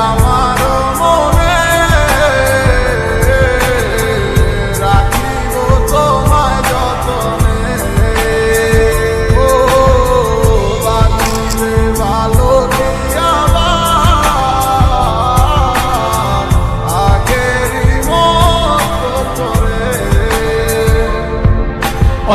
আমার মনে রাখিব তোমায় যতনে। ও বাঁচিবে ভালো কি আবার আগেরই মতো করে।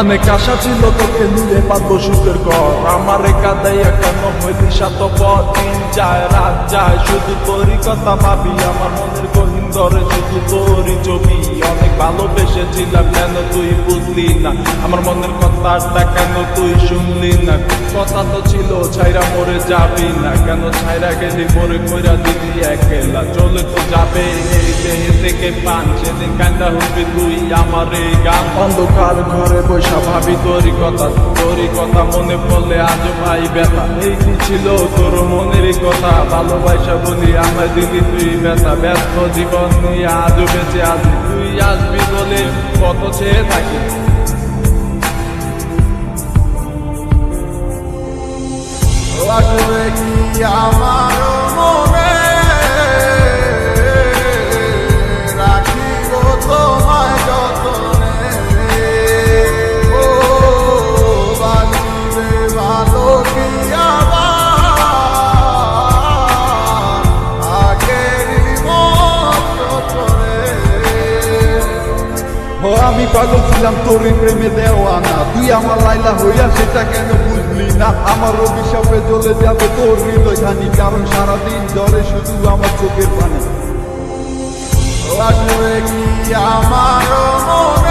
অনেক আশা ছিল তোকে নিয়ে পাবো সুখের ঘর, আমারে কাঁদাইয়া কেন হইলি স্বার্থপর। দিন যায় রাত যায় শুধু তোরই কথা ভাবি, আমার মনের গহীন ধরে শুধু তোরই ছবি। অনেক ভালোবেসেছিলাম কেন তুই বুঝলি না, আমার মনের কথাটা কেন তুই শুনলি না। কথা তো ছিল ছাইরা মরে যাবি না, কেন ছাইরা গেলি মরে কইরা দিলি একলা। চলে তো যাবে এই দেহে থেকে পান, সেদিন কান্দা হবি তুই আমার এই গান। অন্ধকার ঘরে বৈশা ভাবি তোরই কথা মনে পড়লে আজও ভাই ব্যথা। এই কি ছিল তোর মনেরই কথা, ভালোবাসা বলি আমায় দিলি তুই ব্যথা। ব্যস্ত জীবন নিয়ে আজও বেঁচে আছি, তুই আসবি বলে কত চেয়ে থাকি। লাগবে কি আমার মনে রাখিব তোমায় যতনে। ও বাঁচিবে ভালো কি আবার আগেরই মতো করে। ও আমি পাগল ছিলাম তোরই প্রেমে দেওয়ানা, তুই আমার লাইলা হইয়া সেটা কেন বুঝলি না। আমার অভিশাপে চলে যাবে তোর হৃদয় খানি, কারণ সারাদিন ধরে শুধু আমার চোখের পানি। লাগবে কি আমার মনে